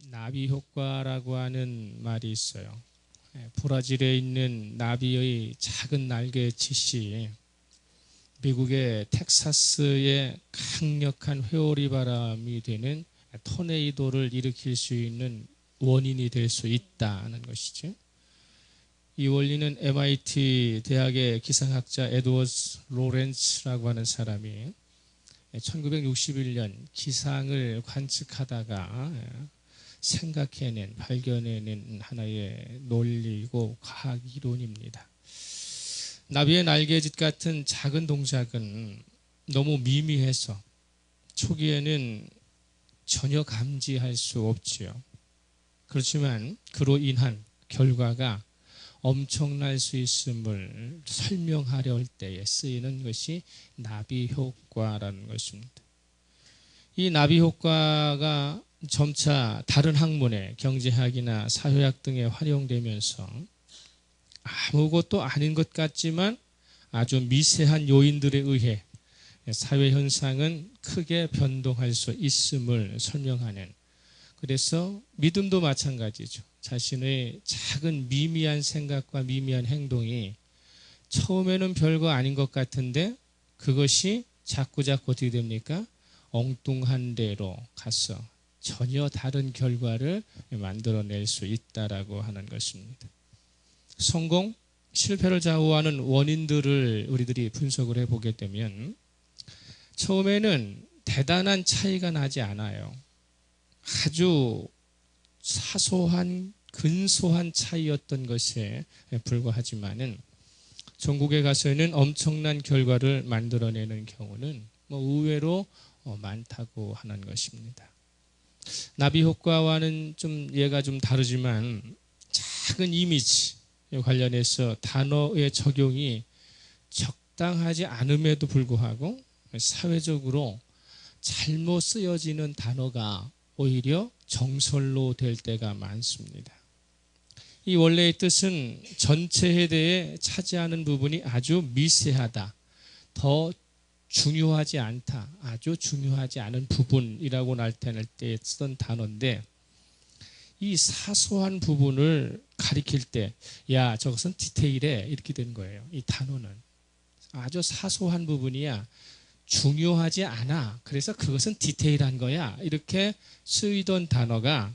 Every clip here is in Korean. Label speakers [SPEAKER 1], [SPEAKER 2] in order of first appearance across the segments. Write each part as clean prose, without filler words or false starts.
[SPEAKER 1] 나비 효과라고 하는 말이 있어요. 브라질에 있는 나비의 작은 날개짓이 미국의 텍사스의 강력한 회오리 바람이 되는 토네이도를 일으킬 수 있는 원인이 될 수 있다는 것이죠. 이 원리는 MIT 대학의 기상학자 에드워드 로렌츠라고 하는 사람이 1961년 기상을 관측하다가 생각해낸, 발견해낸 하나의 논리고 과학 이론입니다. 나비의 날개짓 같은 작은 동작은 너무 미미해서 초기에는 전혀 감지할 수 없지요. 그렇지만 그로 인한 결과가 엄청날 수 있음을 설명하려 할 때에 쓰이는 것이 나비 효과라는 것입니다. 이 나비 효과가 점차 다른 학문에 경제학이나 사회학 등에 활용되면서 아무것도 아닌 것 같지만 아주 미세한 요인들에 의해 사회 현상은 크게 변동할 수 있음을 설명하는, 그래서 믿음도 마찬가지죠. 자신의 작은 미미한 생각과 미미한 행동이 처음에는 별거 아닌 것 같은데 그것이 자꾸자꾸 어떻게 됩니까? 엉뚱한 데로 가서 전혀 다른 결과를 만들어낼 수 있다라고 하는 것입니다. 성공, 실패를 좌우하는 원인들을 우리들이 분석을 해보게 되면 처음에는 대단한 차이가 나지 않아요. 아주 사소한 근소한 차이였던 것에 불과하지만은 전국에 가서는 엄청난 결과를 만들어내는 경우는 의외로 많다고 하는 것입니다. 나비 효과와는 좀 예가 좀 다르지만 작은 이미지 관련해서 단어의 적용이 적당하지 않음에도 불구하고 사회적으로 잘못 쓰여지는 단어가 오히려 정설로 될 때가 많습니다. 이 원래의 뜻은 전체에 대해 차지하는 부분이 아주 미세하다, 더 중요하지 않다, 아주 중요하지 않은 부분이라고 나타낼 때 쓰던 단어인데, 이 사소한 부분을 가리킬 때 야, 저것은 디테일해, 이렇게 된 거예요. 이 단어는 아주 사소한 부분이야, 중요하지 않아, 그래서 그것은 디테일한 거야, 이렇게 쓰이던 단어가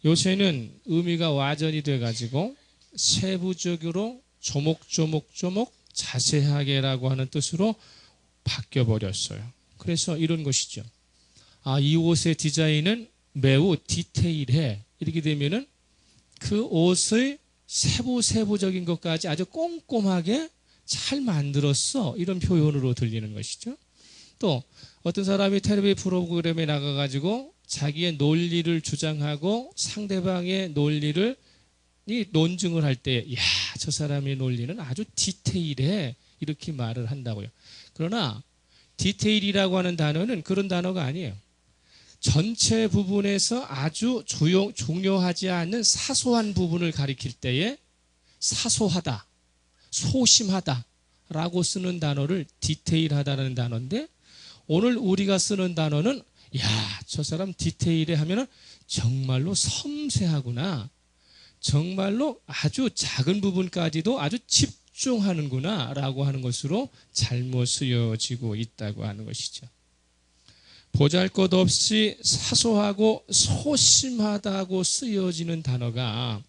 [SPEAKER 1] 요새는 의미가 와전이 돼가지고 세부적으로 조목조목 자세하게라고 하는 뜻으로 바뀌어버렸어요. 그래서 이런 것이죠. 이 옷의 디자인은 매우 디테일해, 이렇게 되면은 그 옷의 세부적인 것까지 아주 꼼꼼하게 잘 만들었어, 이런 표현으로 들리는 것이죠. 또 어떤 사람이 텔레비전 프로그램에 나가가지고 자기의 논리를 주장하고 상대방의 논리를 논증을 할 때, 야, 저 사람의 논리는 아주 디테일해, 이렇게 말을 한다고요. 그러나 디테일이라고 하는 단어는 그런 단어가 아니에요. 전체 부분에서 아주 중요하지 않은 사소한 부분을 가리킬 때에 사소하다, 소심하다 라고 쓰는 단어를 디테일하다는 단어인데, 오늘 우리가 쓰는 단어는 야, 저 사람 디테일해 하면은 정말로 섬세하구나, 정말로 아주 작은 부분까지도 아주 집중하는구나 라고 하는 것으로 잘못 쓰여지고 있다고 하는 것이죠. 보잘것없이 사소하고 소심하다고 쓰여지는 단어가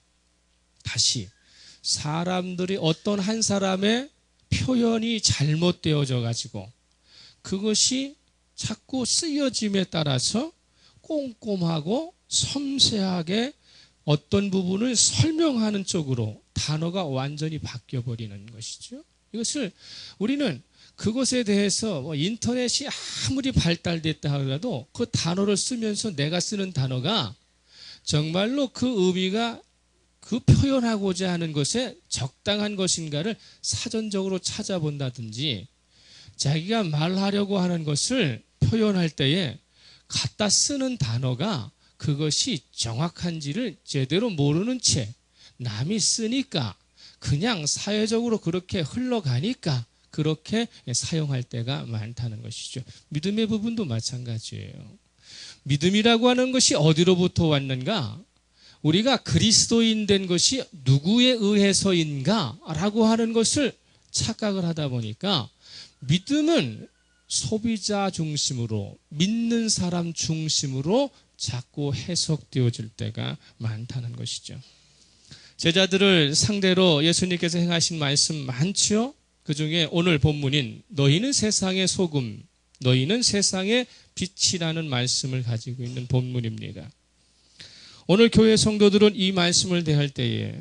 [SPEAKER 1] 다시 사람들이 어떤 한 사람의 표현이 잘못되어져 가지고 그것이 자꾸 쓰여짐에 따라서 꼼꼼하고 섬세하게 어떤 부분을 설명하는 쪽으로 단어가 완전히 바뀌어버리는 것이죠. 이것을 우리는 그것에 대해서 인터넷이 아무리 발달됐다 하더라도 그 단어를 쓰면서 내가 쓰는 단어가 정말로 그 의미가 그 표현하고자 하는 것에 적당한 것인가를 사전적으로 찾아본다든지, 자기가 말하려고 하는 것을 표현할 때에 갖다 쓰는 단어가 그것이 정확한지를 제대로 모르는 채 남이 쓰니까 그냥 사회적으로 그렇게 흘러가니까 그렇게 사용할 때가 많다는 것이죠. 믿음의 부분도 마찬가지예요. 믿음이라고 하는 것이 어디로부터 왔는가? 우리가 그리스도인 된 것이 누구에 의해서인가? 라고 하는 것을 착각을 하다 보니까 믿음은 소비자 중심으로, 믿는 사람 중심으로 자꾸 해석되어질 때가 많다는 것이죠. 제자들을 상대로 예수님께서 행하신 말씀 많죠? 그 중에 오늘 본문인 너희는 세상의 소금, 너희는 세상의 빛이라는 말씀을 가지고 있는 본문입니다. 오늘 교회 성도들은 이 말씀을 대할 때에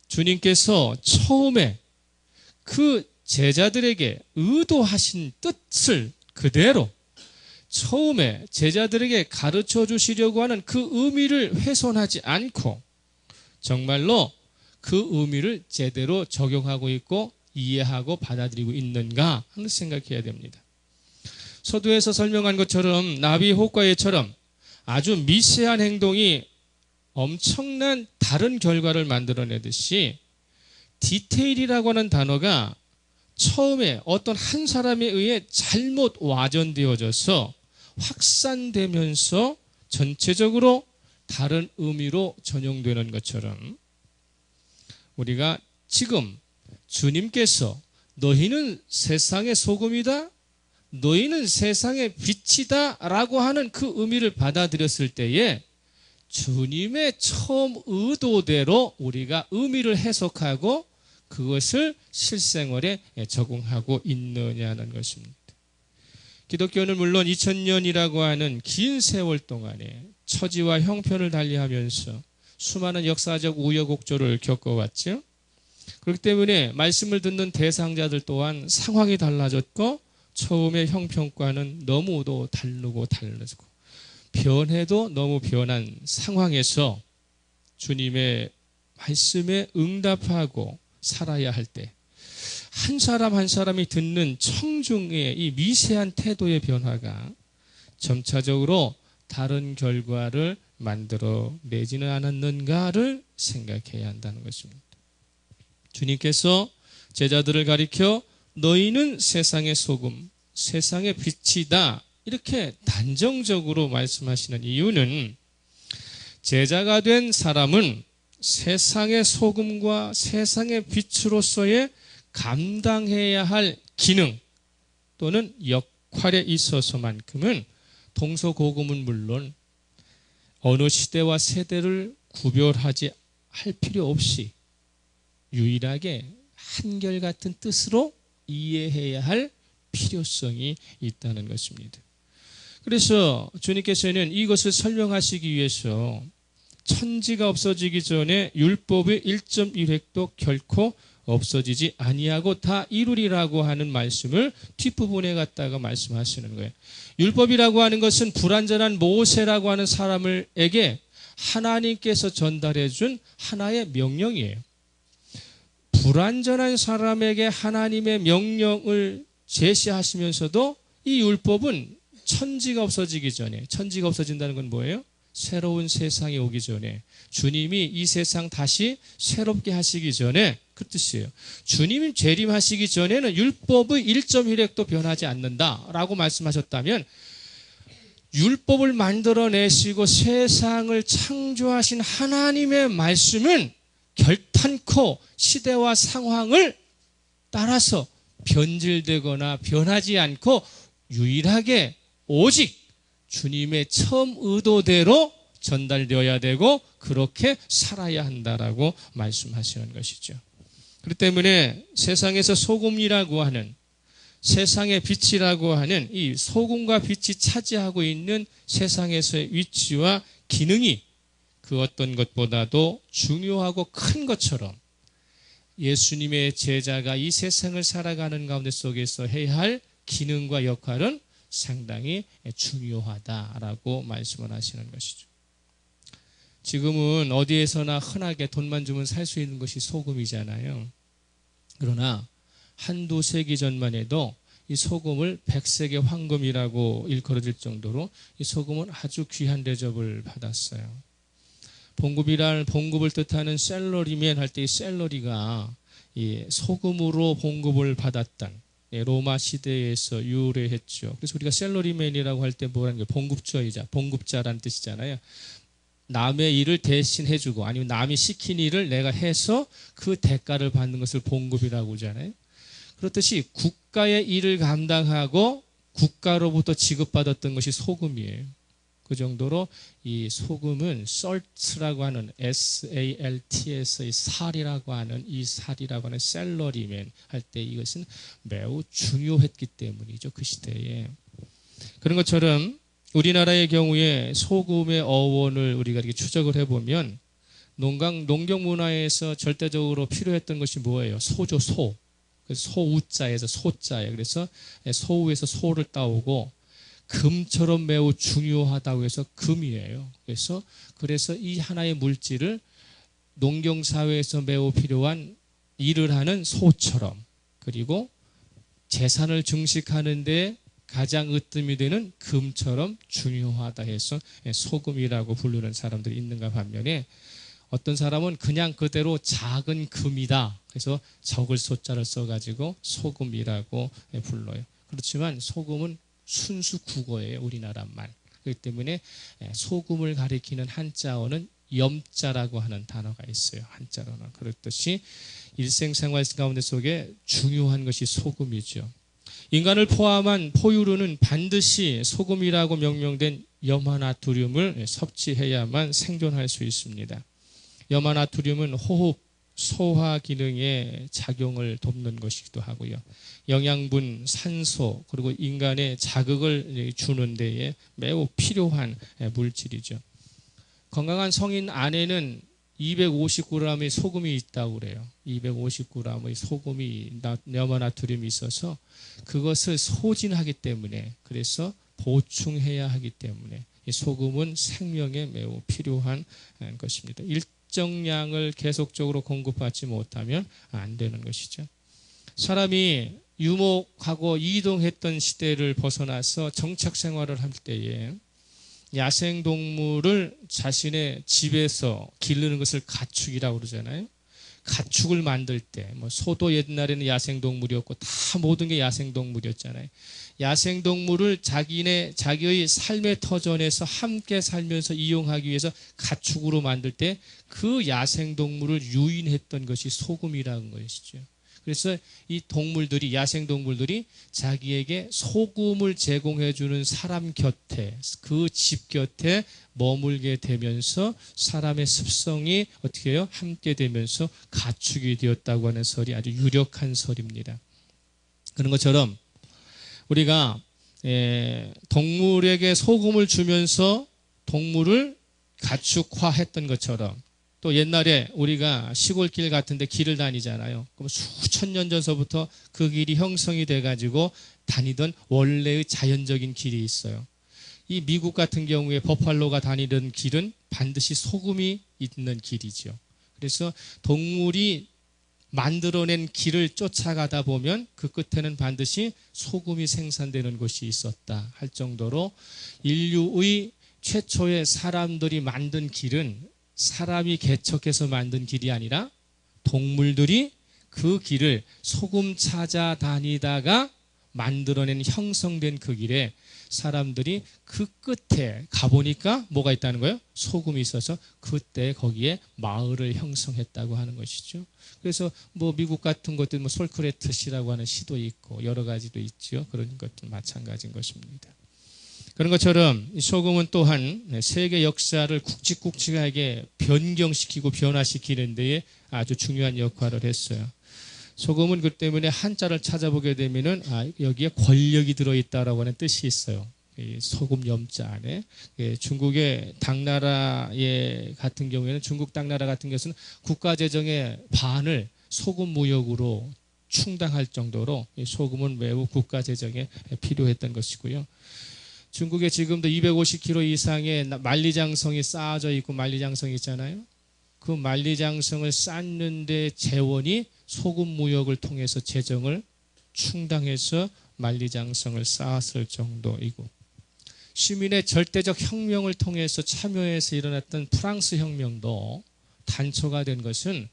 [SPEAKER 1] 주님께서 처음에 그 제자들에게 의도하신 뜻을 그대로 처음에 제자들에게 가르쳐 주시려고 하는 그 의미를 훼손하지 않고 정말로 그 의미를 제대로 적용하고 있고 이해하고 받아들이고 있는가 하는 생각해야 됩니다. 서두에서 설명한 것처럼 나비 효과에처럼 아주 미세한 행동이 엄청난 다른 결과를 만들어내듯이 디테일이라고 하는 단어가 처음에 어떤 한 사람에 의해 잘못 와전되어져서 확산되면서 전체적으로 다른 의미로 전용되는 것처럼 우리가 지금 주님께서 너희는 세상의 소금이다, 너희는 세상의 빛이다 라고 하는 그 의미를 받아들였을 때에 주님의 처음 의도대로 우리가 의미를 해석하고 그것을 실생활에 적용하고 있느냐는 것입니다. 기독교는 물론 2000년이라고 하는 긴 세월 동안에 처지와 형편을 달리하면서 수많은 역사적 우여곡절을 겪어왔죠. 그렇기 때문에 말씀을 듣는 대상자들 또한 상황이 달라졌고 처음의 형편과는 너무도 다르고 변해도 너무 변한 상황에서 주님의 말씀에 응답하고 살아야 할 때 한 사람 한 사람이 듣는 청중의 이 미세한 태도의 변화가 점차적으로 다른 결과를 만들어내지는 않았는가를 생각해야 한다는 것입니다. 주님께서 제자들을 가리켜 너희는 세상의 소금, 세상의 빛이다 이렇게 단정적으로 말씀하시는 이유는 제자가 된 사람은 세상의 소금과 세상의 빛으로서의 감당해야 할 기능 또는 역할에 있어서만큼은 동서고금은 물론 어느 시대와 세대를 구별하지 할 필요 없이 유일하게 한결같은 뜻으로 이해해야 할 필요성이 있다는 것입니다. 그래서 주님께서는 이것을 설명하시기 위해서 천지가 없어지기 전에 율법의 1.1획도 결코 없어지지 아니하고 다 이루리라고 하는 말씀을 뒷부분에 갖다가 말씀하시는 거예요. 율법이라고 하는 것은 불완전한 모세라고 하는 사람에게 하나님께서 전달해 준 하나의 명령이에요. 불완전한 사람에게 하나님의 명령을 제시하시면서도 이 율법은 천지가 없어지기 전에, 천지가 없어진다는 건 뭐예요? 새로운 세상이 오기 전에 주님이 이 세상 다시 새롭게 하시기 전에 그 뜻이에요. 주님이 재림하시기 전에는 율법의 1.1획도 변하지 않는다라고 말씀하셨다면 율법을 만들어내시고 세상을 창조하신 하나님의 말씀은 결탄코 시대와 상황을 따라서 변질되거나 변하지 않고 유일하게 오직 주님의 처음 의도대로 전달되어야 되고 그렇게 살아야 한다라고 말씀하시는 것이죠. 그렇기 때문에 세상에서 소금이라고 하는 세상의 빛이라고 하는 이 소금과 빛이 차지하고 있는 세상에서의 위치와 기능이 그 어떤 것보다도 중요하고 큰 것처럼 예수님의 제자가 이 세상을 살아가는 가운데 속에서 해야 할 기능과 역할은 상당히 중요하다라고 말씀을 하시는 것이죠. 지금은 어디에서나 흔하게 돈만 주면 살 수 있는 것이 소금이잖아요. 그러나 한두 세기 전만 해도 이 소금을 백색의 황금이라고 일컬어질 정도로 이 소금은 아주 귀한 대접을 받았어요. 봉급을 뜻하는 셀러리맨 할 때 이 셀러리가 이 소금으로 봉급을 받았던 로마 시대에서 유래했죠. 그래서 우리가 셀러리맨이라고 할 때 뭐라는 게 봉급주의자, 봉급자라는 뜻이잖아요. 남의 일을 대신 해주고 아니면 남이 시킨 일을 내가 해서 그 대가를 받는 것을 봉급이라고 하잖아요. 그렇듯이 국가의 일을 감당하고 국가로부터 지급받았던 것이 소금이에요. 그 정도로 이 소금은 salt라고 하는 SALT에서 살이라고 하는 이 살이라고 하는 셀러리맨 할 때 이것은 매우 중요했기 때문이죠. 그 시대에. 그런 것처럼 우리나라의 경우에 소금의 어원을 우리가 이렇게 추적을 해보면 농경 문화에서 절대적으로 필요했던 것이 뭐예요? 소죠, 소. 소우자에서 소자예요. 그래서 소우에서 소를 따오고 금처럼 매우 중요하다고 해서 금이에요. 그래서 이 하나의 물질을 농경사회에서 매우 필요한 일을 하는 소처럼 그리고 재산을 증식하는 데 가장 으뜸이 되는 금처럼 중요하다 해서 소금이라고 부르는 사람들이 있는가 반면에 어떤 사람은 그냥 그대로 작은 금이다. 그래서 적을 소자를 써가지고 소금이라고 불러요. 그렇지만 소금은 순수 국어예요. 우리나라 말. 그렇기 때문에 소금을 가리키는 한자어는 염자라고 하는 단어가 있어요. 한자로는. 그렇듯이 일생생활 가운데 속에 중요한 것이 소금이죠. 인간을 포함한 포유류는 반드시 소금이라고 명명된 염화나트륨을 섭취해야만 생존할 수 있습니다. 염화나트륨은 호흡, 소화 기능에 작용을 돕는 것이기도 하고요. 영양분, 산소, 그리고 인간의 자극을 주는 데에 매우 필요한 물질이죠. 건강한 성인 안에는 250g의 소금이 있다고 그래요. 250g의 소금이 염화나트륨이 있어서 그것을 소진하기 때문에 그래서 보충해야 하기 때문에 이 소금은 생명에 매우 필요한 것입니다. 일정량을 계속적으로 공급받지 못하면 안 되는 것이죠. 사람이 유목하고 이동했던 시대를 벗어나서 정착 생활을 할 때에 야생동물을 자신의 집에서 기르는 것을 가축이라고 그러잖아요. 가축을 만들 때, 소도 옛날에는 야생동물이었고 다 모든 게 야생동물이었잖아요. 야생동물을 자기의 삶의 터전에서 함께 살면서 이용하기 위해서 가축으로 만들 때 그 야생동물을 유인했던 것이 소금이라는 것이죠. 그래서 이 동물들이, 야생동물들이 자기에게 소금을 제공해주는 사람 곁에, 그 집 곁에 머물게 되면서 사람의 습성이 어떻게 해요? 함께 되면서 가축이 되었다고 하는 설이 아주 유력한 설입니다. 그런 것처럼 우리가 동물에게 소금을 주면서 동물을 가축화했던 것처럼 또 옛날에 우리가 시골길 같은데 길을 다니잖아요. 그럼 수천 년 전서부터 그 길이 형성이 돼가지고 다니던 원래의 자연적인 길이 있어요. 이 미국 같은 경우에 버팔로가 다니던 길은 반드시 소금이 있는 길이죠. 그래서 동물이 만들어낸 길을 쫓아가다 보면 그 끝에는 반드시 소금이 생산되는 곳이 있었다 할 정도로 인류의 최초의 사람들이 만든 길은 사람이 개척해서 만든 길이 아니라 동물들이 그 길을 소금 찾아 다니다가 만들어낸 형성된 그 길에 사람들이 그 끝에 가보니까 뭐가 있다는 거예요? 소금이 있어서 그때 거기에 마을을 형성했다고 하는 것이죠. 그래서 미국 같은 것들 솔크레트시라고 하는 시도 있고 여러 가지도 있죠. 그런 것들 마찬가지인 것입니다. 그런 것처럼 소금은 또한 세계 역사를 굵직굵직하게 변경시키고 변화시키는 데에 아주 중요한 역할을 했어요. 소금은 그 때문에 한자를 찾아보게 되면은 여기에 권력이 들어있다라고 하는 뜻이 있어요. 이 소금 염자 안에 중국의 당나라의 같은 경우에는 중국 당나라 같은 경우는 국가 재정의 반을 소금 무역으로 충당할 정도로 소금은 매우 국가 재정에 필요했던 것이고요. 중국에 지금도 250km 이상의 만리장성이 쌓아져 있고 만리장성이 있잖아요. 그 만리장성을 쌓는데 재원이 소금 무역을 통해서 재정을 충당해서 만리장성을 쌓았을 정도이고 시민의 절대적 혁명을 통해서 참여해서 일어났던 프랑스 혁명도 단초가 된 것은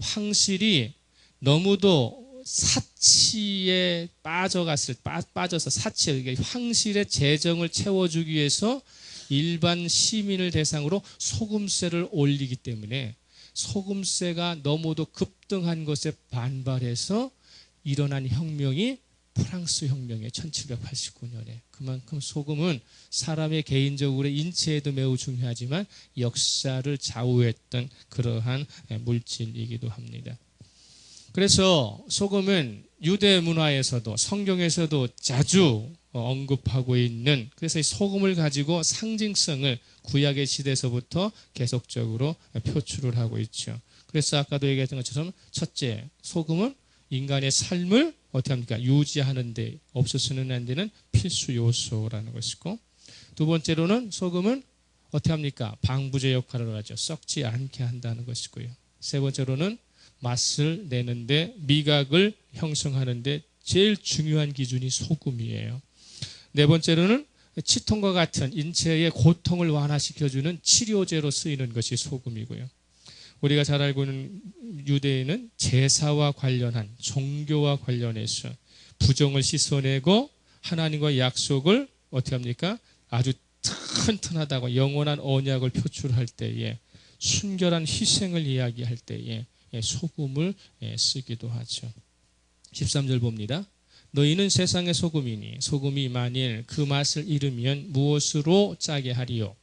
[SPEAKER 1] 황실이 너무도 사치에 빠져서 사치, 이게 황실의 재정을 채워주기 위해서 일반 시민을 대상으로 소금세를 올리기 때문에 소금세가 너무도 급등한 것에 반발해서 일어난 혁명이 프랑스 혁명이에요. 1789년에. 그만큼 소금은 사람의 개인적으로 인체에도 매우 중요하지만 역사를 좌우했던 그러한 물질이기도 합니다. 그래서 소금은 유대 문화에서도 성경에서도 자주 언급하고 있는, 그래서 이 소금을 가지고 상징성을 구약의 시대에서부터 계속적으로 표출을 하고 있죠. 그래서 아까도 얘기했던 것처럼 첫째, 소금은 인간의 삶을 어떻게 합니까? 유지하는 데, 없어서는 안 되는 필수 요소라는 것이고, 두 번째로는 소금은 어떻게 합니까? 방부제 역할을 하죠. 썩지 않게 한다는 것이고요. 세 번째로는 맛을 내는데, 미각을 형성하는데 제일 중요한 기준이 소금이에요. 네 번째로는 치통과 같은 인체의 고통을 완화시켜주는 치료제로 쓰이는 것이 소금이고요. 우리가 잘 알고 있는 유대인은 제사와 관련한, 종교와 관련해서 부정을 씻어내고 하나님과의 약속을 어떻게 합니까? 아주 튼튼하다고 영원한 언약을 표출할 때에, 순결한 희생을 이야기할 때에 소금을 쓰기도 하죠. 13절 봅니다. 너희는 세상의 소금이니 소금이 만일 그 맛을 잃으면 무엇으로 짜게 하리요?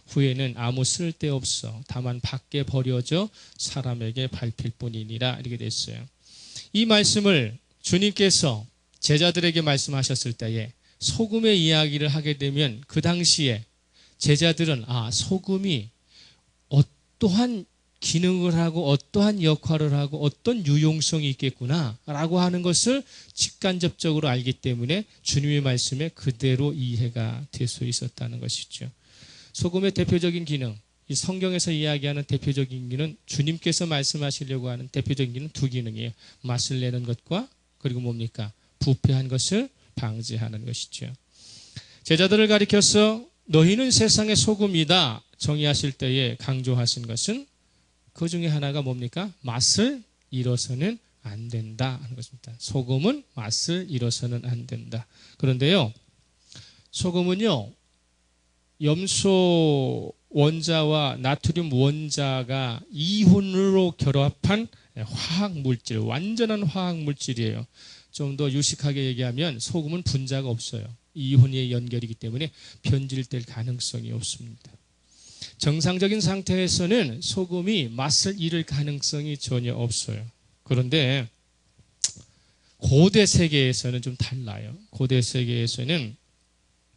[SPEAKER 1] 후에는 아무 쓸데없어 다만 밖에 버려져 사람에게 밟힐 뿐이니라. 이렇게 됐어요. 이 말씀을 주님께서 제자들에게 말씀하셨을 때에 소금의 이야기를 하게 되면 그 당시에 제자들은 소금이 어떠한 기능을 하고 어떠한 역할을 하고 어떤 유용성이 있겠구나 라고 하는 것을 직간접적으로 알기 때문에 주님의 말씀에 그대로 이해가 될 수 있었다는 것이죠. 소금의 대표적인 기능, 이 성경에서 이야기하는 대표적인 기능은 주님께서 말씀하시려고 하는 대표적인 기능 두 기능이에요. 맛을 내는 것과 그리고 뭡니까? 부패한 것을 방지하는 것이죠. 제자들을 가리켜서 너희는 세상의 소금이다 정의하실 때에 강조하신 것은 그 중에 하나가 뭡니까? 맛을 잃어서는 안 된다 하는 것입니다. 소금은 맛을 잃어서는 안 된다. 그런데요, 소금은요, 염소 원자와 나트륨 원자가 이온으로 결합한 화학 물질, 완전한 화학 물질이에요. 좀 더 유식하게 얘기하면 소금은 분자가 없어요. 이온의 연결이기 때문에 변질될 가능성이 없습니다. 정상적인 상태에서는 소금이 맛을 잃을 가능성이 전혀 없어요. 그런데 고대 세계에서는 좀 달라요. 고대 세계에서는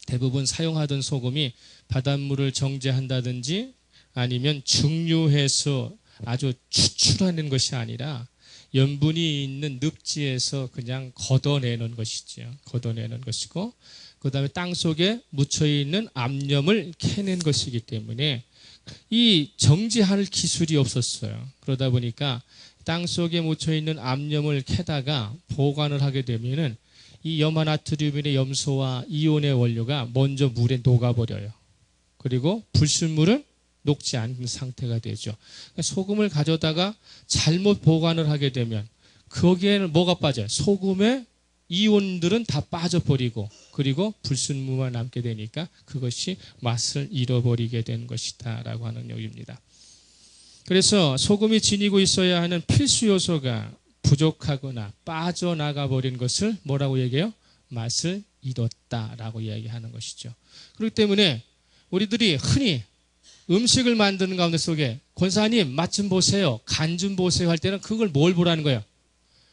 [SPEAKER 1] 대부분 사용하던 소금이 바닷물을 정제한다든지 아니면 증류해서 아주 추출하는 것이 아니라 염분이 있는 늪지에서 그냥 걷어내는 것이죠. 걷어내는 것이고, 그 다음에 땅 속에 묻혀있는 암염을 캐낸 것이기 때문에 이 정지할 기술이 없었어요. 그러다 보니까 땅 속에 묻혀있는 암염을 캐다가 보관을 하게 되면은 이 염화나트륨의 염소와 이온의 원료가 먼저 물에 녹아버려요. 그리고 불순물은 녹지 않는 상태가 되죠. 소금을 가져다가 잘못 보관을 하게 되면 거기에는 뭐가 빠져요? 소금의 이온들은 다 빠져버리고 그리고 불순물만 남게 되니까 그것이 맛을 잃어버리게 된 것이다 라고 하는 얘기입니다. 그래서 소금이 지니고 있어야 하는 필수 요소가 부족하거나 빠져나가 버린 것을 뭐라고 얘기해요? 맛을 잃었다라고 이야기하는 것이죠. 그렇기 때문에 우리들이 흔히 음식을 만드는 가운데 속에 권사님 맛 좀 보세요, 간 좀 보세요 할 때는 그걸 뭘 보라는 거예요?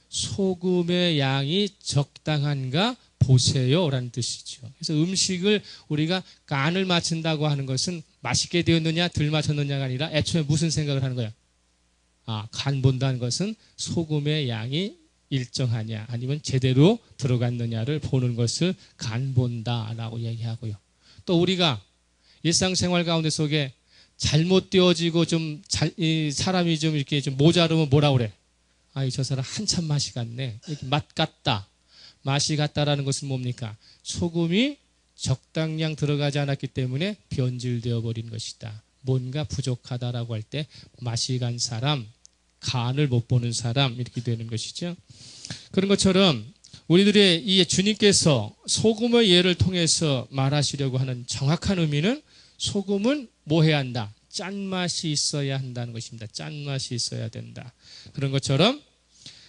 [SPEAKER 1] 소금의 양이 적당한가 보세요 라는 뜻이죠. 그래서 음식을 우리가 간을 맞춘다고 하는 것은 맛있게 되었느냐 덜 맞췄느냐가 아니라 애초에 무슨 생각을 하는 거예요? 간 본다는 것은 소금의 양이 일정하냐 아니면 제대로 들어갔느냐를 보는 것을 간 본다라고 얘기하고요. 또 우리가 일상생활 가운데 속에 잘못 되어지고 사람이 좀 이렇게 좀 모자르면 뭐라 그래? 저 사람 한참 맛이 갔네. 이렇게 맛 같다. 맛이 같다라는 것은 뭡니까? 소금이 적당량 들어가지 않았기 때문에 변질되어 버린 것이다. 뭔가 부족하다라고 할 때 맛이 간 사람, 간을 못 보는 사람 이렇게 되는 것이죠. 그런 것처럼 우리들의 이 주님께서 소금의 예를 통해서 말하시려고 하는 정확한 의미는 소금은 뭐 해야 한다? 짠맛이 있어야 한다는 것입니다. 짠맛이 있어야 된다. 그런 것처럼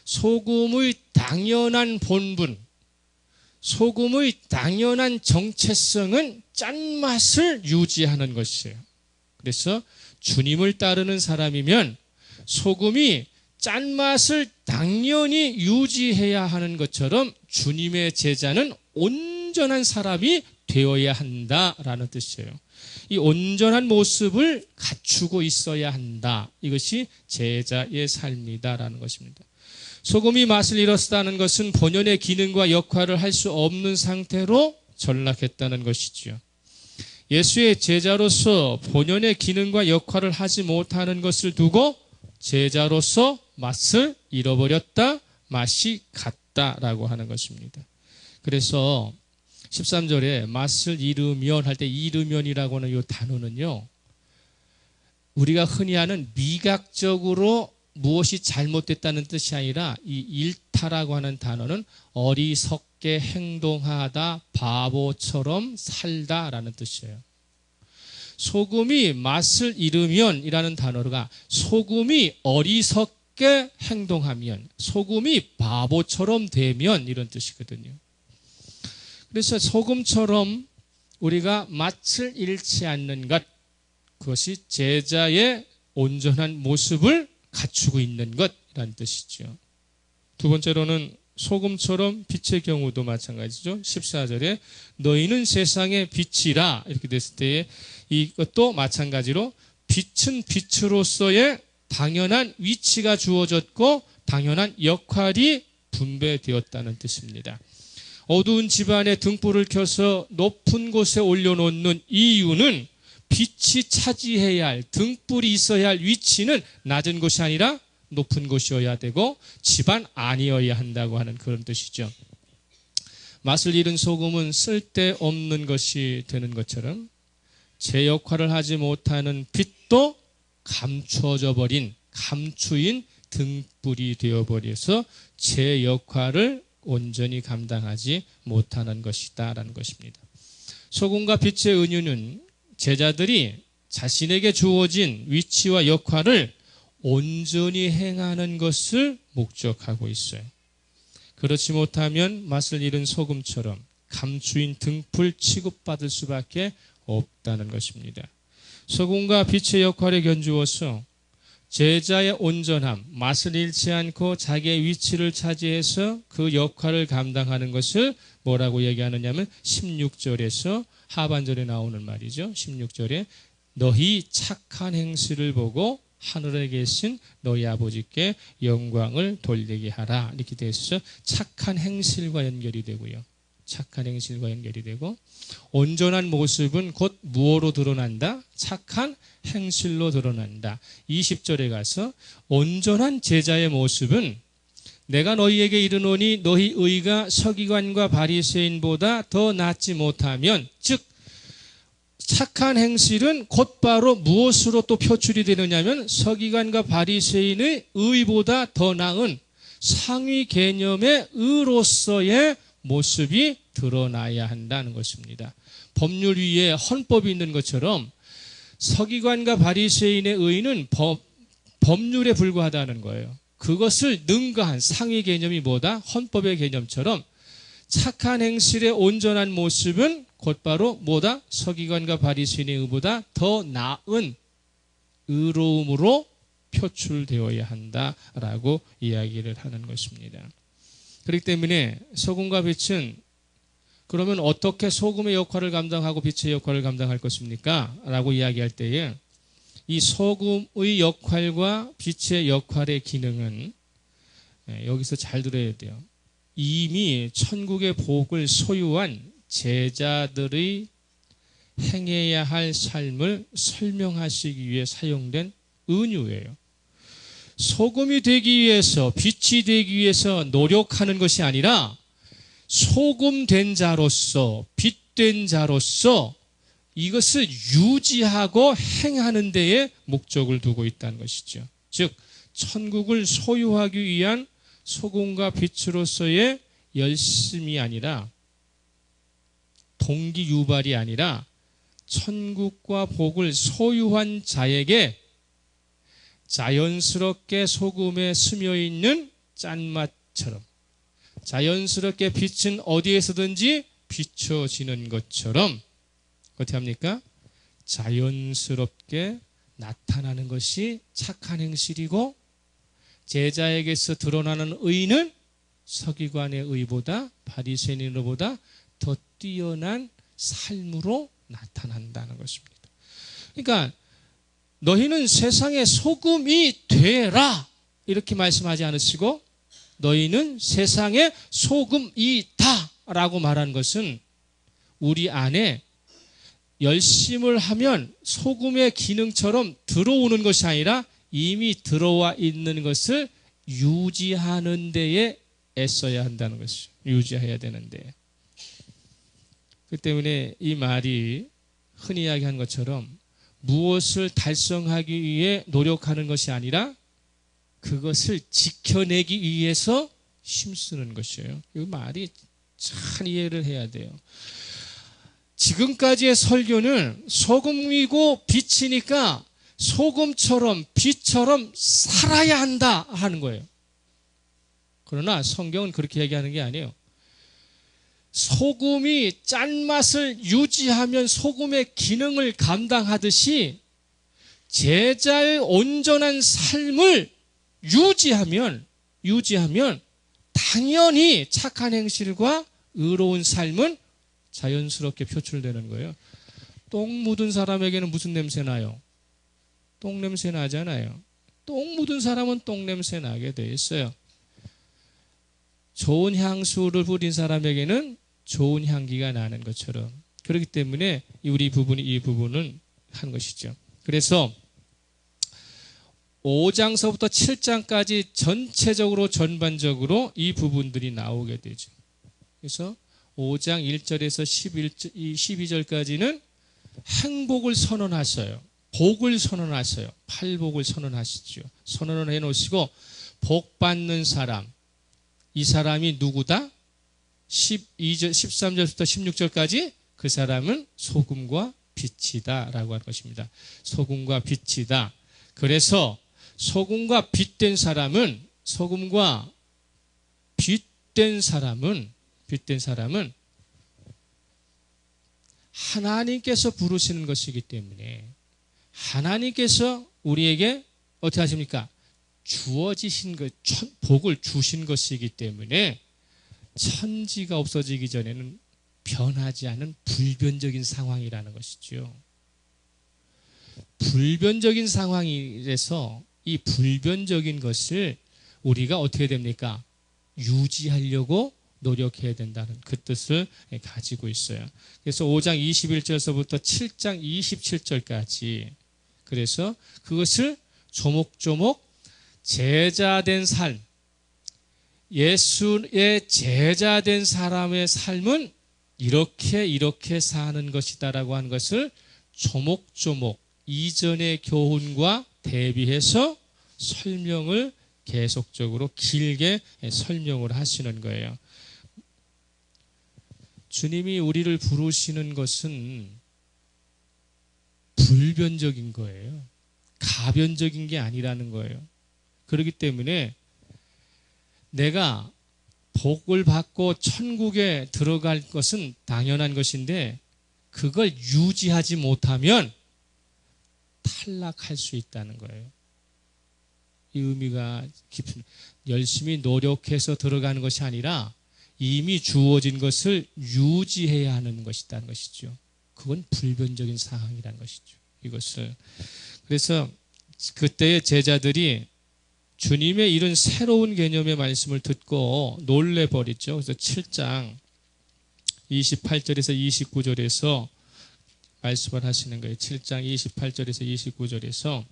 [SPEAKER 1] 소금의 당연한 본분, 소금의 당연한 정체성은 짠맛을 유지하는 것이에요. 그래서 주님을 따르는 사람이면 소금이 짠맛을 당연히 유지해야 하는 것처럼 주님의 제자는 온전한 사람이 되어야 한다라는 뜻이에요. 이 온전한 모습을 갖추고 있어야 한다. 이것이 제자의 삶이다라는 것입니다. 소금이 맛을 잃었다는 것은 본연의 기능과 역할을 할 수 없는 상태로 전락했다는 것이지요. 예수의 제자로서 본연의 기능과 역할을 하지 못하는 것을 두고 제자로서 맛을 잃어버렸다, 맛이 갔다라고 하는 것입니다. 그래서 13절에 맛을 잃으면 할 때 잃으면이라고 하는 이 단어는요, 우리가 흔히 하는 미각적으로 무엇이 잘못됐다는 뜻이 아니라 이 잃다라고 하는 단어는 어리석게 행동하다, 바보처럼 살다라는 뜻이에요. 소금이 맛을 잃으면 이라는 단어가 소금이 어리석게 행동하면, 소금이 바보처럼 되면 이런 뜻이거든요. 그래서 소금처럼 우리가 맛을 잃지 않는 것, 그것이 제자의 온전한 모습을 갖추고 있는 것이라는 뜻이죠. 두 번째로는 소금처럼 빛의 경우도 마찬가지죠. 14절에 너희는 세상의 빛이라 이렇게 됐을 때에 이것도 마찬가지로 빛은 빛으로서의 당연한 위치가 주어졌고 당연한 역할이 분배되었다는 뜻입니다. 어두운 집안에 등불을 켜서 높은 곳에 올려놓는 이유는 빛이 차지해야 할, 등불이 있어야 할 위치는 낮은 곳이 아니라 높은 곳이어야 되고 집안 안이어야 한다고 하는 그런 뜻이죠. 맛을 잃은 소금은 쓸데없는 것이 되는 것처럼 제 역할을 하지 못하는 빛도 감추어져 버린, 감추인 등불이 되어버려서 제 역할을 온전히 감당하지 못하는 것이다라는 것입니다. 소금과 빛의 은유는 제자들이 자신에게 주어진 위치와 역할을 온전히 행하는 것을 목적하고 있어요. 그렇지 못하면 맛을 잃은 소금처럼 감추인 등불 취급받을 수밖에 없다는 것입니다. 소금과 빛의 역할에 견주어서 제자의 온전함, 맛을 잃지 않고 자기의 위치를 차지해서 그 역할을 감당하는 것을 뭐라고 얘기하느냐면 16절에서 하반절에 나오는 말이죠. 16절에 너희 착한 행실을 보고 하늘에 계신 너희 아버지께 영광을 돌리게 하라. 이렇게 되어 있어서 착한 행실과 연결이 되고요. 착한 행실과 연결이 되고 온전한 모습은 곧 무엇으로 드러난다? 착한 행실로 드러난다. 20절에 가서 온전한 제자의 모습은 내가 너희에게 이르노니 너희 의가 서기관과 바리새인보다 더 낫지 못하면, 즉 착한 행실은 곧바로 무엇으로 또 표출이 되느냐면 서기관과 바리새인의 의보다 더 나은 상위 개념의 의로서의 모습이 드러나야 한다는 것입니다. 법률 위에 헌법이 있는 것처럼 서기관과 바리새인의 의는 법률에 불과하다는 거예요. 그것을 능가한 상위 개념이 뭐다? 헌법의 개념처럼 착한 행실의 온전한 모습은 곧바로 뭐다? 서기관과 바리새인의 의보다 더 나은 의로움으로 표출되어야 한다라고 이야기를 하는 것입니다. 그렇기 때문에 소금과 빛은 그러면 어떻게 소금의 역할을 감당하고 빛의 역할을 감당할 것입니까? 라고 이야기할 때에 이 소금의 역할과 빛의 역할의 기능은 여기서 잘 들어야 돼요. 이미 천국의 복을 소유한 제자들의 행해야 할 삶을 설명하시기 위해 사용된 은유예요. 소금이 되기 위해서, 빛이 되기 위해서 노력하는 것이 아니라 소금된 자로서, 빛된 자로서 이것을 유지하고 행하는 데에 목적을 두고 있다는 것이죠. 즉 천국을 소유하기 위한 소금과 빛으로서의 열심이 아니라 동기 유발이 아니라 천국과 복을 소유한 자에게 자연스럽게 소금에 스며 있는 짠맛처럼 자연스럽게 빛은 어디에서든지 비춰지는 것처럼 어떻게 합니까? 자연스럽게 나타나는 것이 착한 행실이고 제자에게서 드러나는 의는 서기관의 의보다 바리새인의 의보다 더 뛰어난 삶으로 나타난다는 것입니다. 그러니까 너희는 세상의 소금이 되라 이렇게 말씀하지 않으시고 너희는 세상의 소금이다 라고 말한 것은 우리 안에 열심을 하면 소금의 기능처럼 들어오는 것이 아니라 이미 들어와 있는 것을 유지하는 데에 애써야 한다는 것이죠. 유지해야 되는데. 그 때문에 이 말이 흔히 이야기한 것처럼 무엇을 달성하기 위해 노력하는 것이 아니라 그것을 지켜내기 위해서 힘쓰는 것이에요. 이 말이 잘 이해를 해야 돼요. 지금까지의 설교는 소금이고 빛이니까 소금처럼 빛처럼 살아야 한다 하는 거예요. 그러나 성경은 그렇게 얘기하는 게 아니에요. 소금이 짠맛을 유지하면 소금의 기능을 감당하듯이 제자의 온전한 삶을 유지하면 당연히 착한 행실과 의로운 삶은 자연스럽게 표출되는 거예요. 똥 묻은 사람에게는 무슨 냄새 나요? 똥 냄새 나잖아요. 똥 묻은 사람은 똥 냄새 나게 돼 있어요. 좋은 향수를 뿌린 사람에게는 좋은 향기가 나는 것처럼 그렇기 때문에 우리 부분이 이 부분은 한 것이죠. 그래서 5장서부터 7장까지 전체적으로 전반적으로 이 부분들이 나오게 되죠. 그래서 5장 1절에서 12절까지는 행복을 선언하셔요. 복을 선언하셔요. 팔복을 선언하시죠. 선언을 해놓으시고 복 받는 사람, 이 사람이 누구다? 13절부터 16절까지 그 사람은 소금과 빛이다 라고 하는 것입니다. 소금과 빛이다. 그래서 소금과 빛된 사람은 하나님께서 부르시는 것이기 때문에 하나님께서 우리에게 어떻게 하십니까? 주어지신 것, 복을 주신 것이기 때문에 천지가 없어지기 전에는 변하지 않은 불변적인 상황이라는 것이죠. 불변적인 상황이라서 이 불변적인 것을 우리가 어떻게 됩니까? 유지하려고 노력해야 된다는 그 뜻을 가지고 있어요. 그래서 5장 21절서부터 7장 27절까지 그래서 그것을 조목조목 제자된 삶, 예수의 제자된 사람의 삶은 이렇게 사는 것이다라고 하는 것을 조목조목 이전의 교훈과 대비해서 설명을 계속적으로 길게 설명을 하시는 거예요. 주님이 우리를 부르시는 것은 불변적인 거예요. 가변적인 게 아니라는 거예요. 그렇기 때문에 내가 복을 받고 천국에 들어갈 것은 당연한 것인데 그걸 유지하지 못하면 탈락할 수 있다는 거예요. 이 의미가 깊은, 열심히 노력해서 들어가는 것이 아니라 이미 주어진 것을 유지해야 하는 것이라는 것이죠. 그건 불변적인 상황이라는 것이죠. 이것을. 그래서 그때의 제자들이 주님의 이런 새로운 개념의 말씀을 듣고 놀래버렸죠. 그래서 7장 28절에서 29절에서 말씀을 하시는 거예요. 7장 28절에서 29절에서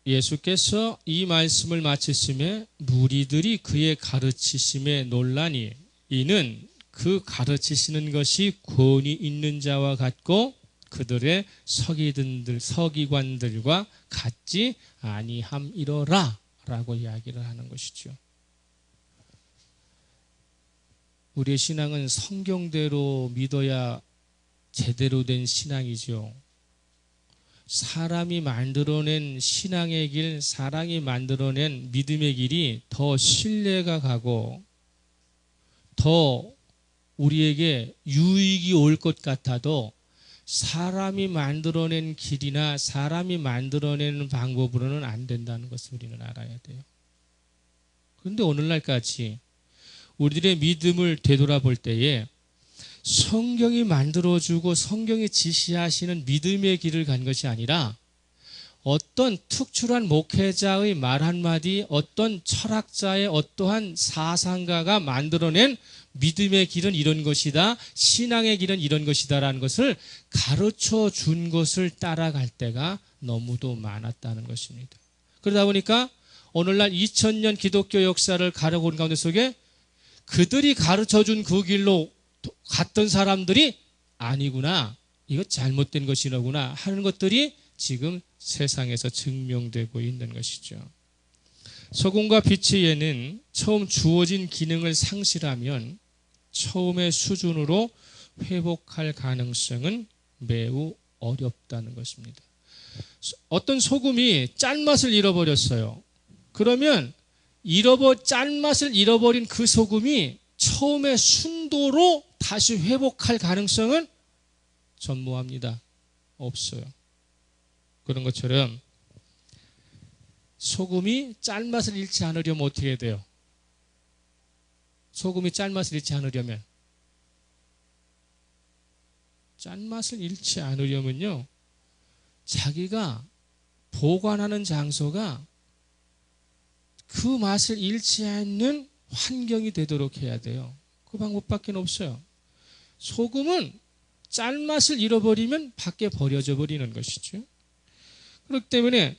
[SPEAKER 1] 예수께서 이 말씀을 마치심에 무리들이 그의 가르치심에 놀라니 이는 그 가르치시는 것이 권위 있는 자와 같고 그들의 서기관들과 같지 아니함이러라 라고 이야기를 하는 것이죠. 우리의 신앙은 성경대로 믿어야 제대로 된 신앙이죠. 사람이 만들어낸 신앙의 길, 사람이 만들어낸 믿음의 길이 더 신뢰가 가고 더 우리에게 유익이 올 것 같아도 사람이 만들어낸 길이나 사람이 만들어내는 방법으로는 안 된다는 것을 우리는 알아야 돼요. 그런데 오늘날까지 우리들의 믿음을 되돌아볼 때에 성경이 만들어주고 성경이 지시하시는 믿음의 길을 간 것이 아니라 어떤 특출한 목회자의 말 한마디, 어떤 철학자의 어떠한 사상가가 만들어낸 믿음의 길은 이런 것이다, 신앙의 길은 이런 것이다라는 것을 가르쳐 준 것을 따라갈 때가 너무도 많았다는 것입니다. 그러다 보니까 오늘날 2000년 기독교 역사를 가려본 가운데 속에 그들이 가르쳐 준 그 길로 갔던 사람들이 아니구나, 이거 잘못된 것이구나 하는 것들이 지금 세상에서 증명되고 있는 것이죠. 소금과 빛의 예는 처음 주어진 기능을 상실하면 처음의 수준으로 회복할 가능성은 매우 어렵다는 것입니다. 어떤 소금이 짠맛을 잃어버렸어요. 그러면 짠맛을 잃어버린 그 소금이 처음의 순도로 다시 회복할 가능성은 전무합니다. 없어요. 그런 것처럼 소금이 짠맛을 잃지 않으려면 어떻게 해야 돼요? 소금이 짠맛을 잃지 않으려면, 짠맛을 잃지 않으려면요, 자기가 보관하는 장소가 그 맛을 잃지 않는 환경이 되도록 해야 돼요. 그 방법밖에 없어요. 소금은 짠맛을 잃어버리면 밖에 버려져 버리는 것이죠. 그렇기 때문에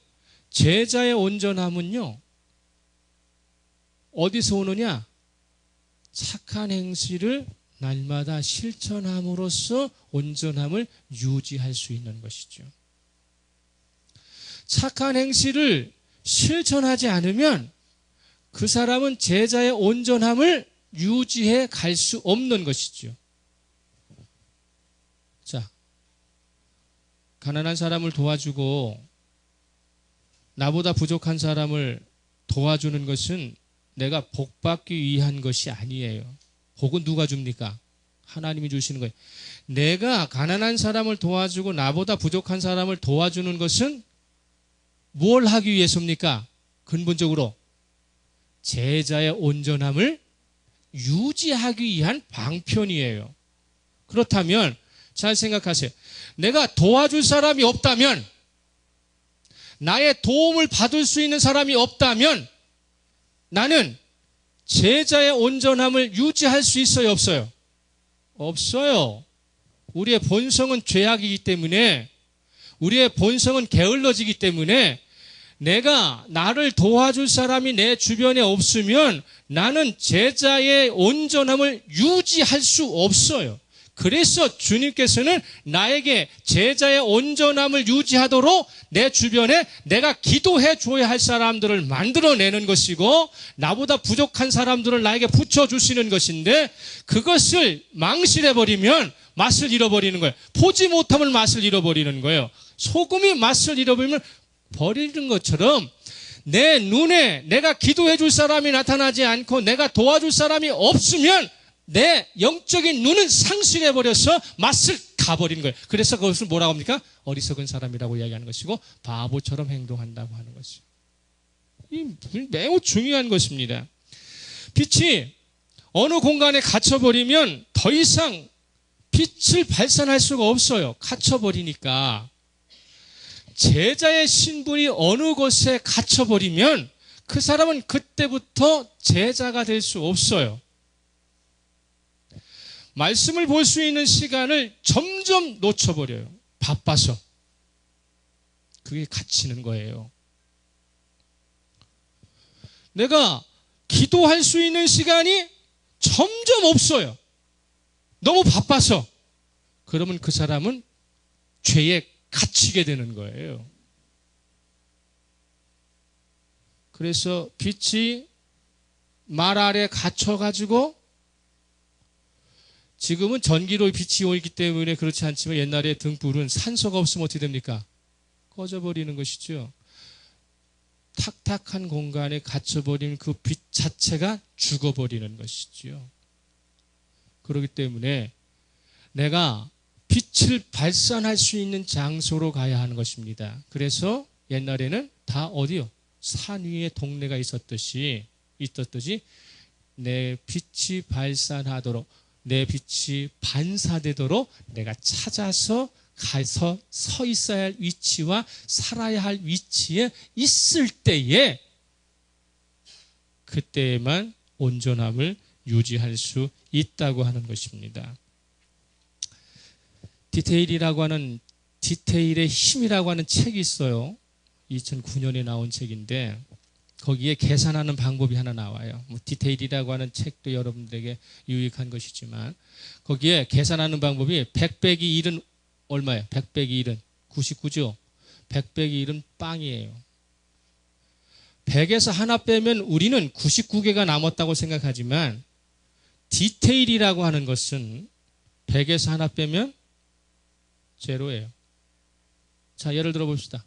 [SPEAKER 1] 제자의 온전함은요, 어디서 오느냐? 착한 행실을 날마다 실천함으로써 온전함을 유지할 수 있는 것이죠. 착한 행실을 실천하지 않으면 그 사람은 제자의 온전함을 유지해 갈 수 없는 것이죠. 자, 가난한 사람을 도와주고 나보다 부족한 사람을 도와주는 것은 내가 복받기 위한 것이 아니에요. 복은 누가 줍니까? 하나님이 주시는 거예요. 내가 가난한 사람을 도와주고 나보다 부족한 사람을 도와주는 것은 뭘 하기 위해서입니까? 근본적으로 제자의 온전함을 유지하기 위한 방편이에요. 그렇다면 잘 생각하세요. 내가 도와줄 사람이 없다면, 나의 도움을 받을 수 있는 사람이 없다면 나는 제자의 온전함을 유지할 수 있어요, 없어요? 없어요. 우리의 본성은 죄악이기 때문에, 우리의 본성은 게을러지기 때문에 내가 나를 도와줄 사람이 내 주변에 없으면 나는 제자의 온전함을 유지할 수 없어요. 그래서 주님께서는 나에게 제자의 온전함을 유지하도록 내 주변에 내가 기도해 줘야 할 사람들을 만들어내는 것이고, 나보다 부족한 사람들을 나에게 붙여주시는 것인데, 그것을 망실해버리면 맛을 잃어버리는 거예요. 보지 못하면 맛을 잃어버리는 거예요. 소금이 맛을 잃어버리면 버리는 것처럼 내 눈에 내가 기도해 줄 사람이 나타나지 않고 내가 도와줄 사람이 없으면 내 영적인 눈은 상실해버려서 맛을 가버리는 거예요. 그래서 그것을 뭐라고 합니까? 어리석은 사람이라고 이야기하는 것이고 바보처럼 행동한다고 하는 것이죠. 이 매우 중요한 것입니다. 빛이 어느 공간에 갇혀버리면 더 이상 빛을 발산할 수가 없어요. 갇혀버리니까. 제자의 신분이 어느 곳에 갇혀버리면 그 사람은 그때부터 제자가 될 수 없어요. 말씀을 볼 수 있는 시간을 점점 놓쳐버려요. 바빠서. 그게 갇히는 거예요. 내가 기도할 수 있는 시간이 점점 없어요. 너무 바빠서. 그러면 그 사람은 죄에 갇히게 되는 거예요. 그래서 빛이 말 아래 갇혀가지고 지금은 전기로 빛이 오기 때문에 그렇지 않지만 옛날에 등불은 산소가 없으면 어떻게 됩니까? 꺼져버리는 것이죠. 탁탁한 공간에 갇혀버린 그 빛 자체가 죽어버리는 것이죠. 그렇기 때문에 내가 빛을 발산할 수 있는 장소로 가야 하는 것입니다. 그래서 옛날에는 다 어디요? 산 위에 동네가 있었듯이 내 빛이 발산하도록, 내 빛이 반사되도록 내가 찾아서 가서 서 있어야 할 위치와 살아야 할 위치에 있을 때에 그때에만 온전함을 유지할 수 있다고 하는 것입니다. 디테일의 힘이라고 하는 책이 있어요. 2009년에 나온 책인데 거기에 계산하는 방법이 하나 나와요. 디테일이라고 하는 책도 여러분들에게 유익한 것이지만 거기에 계산하는 방법이 100 빼기 1은 얼마예요? 100 빼기 1은 99죠. 100 빼기 1은 빵이에요. 100에서 하나 빼면 우리는 99개가 남았다고 생각하지만 디테일이라고 하는 것은 100에서 하나 빼면 제로예요. 자, 예를 들어 봅시다.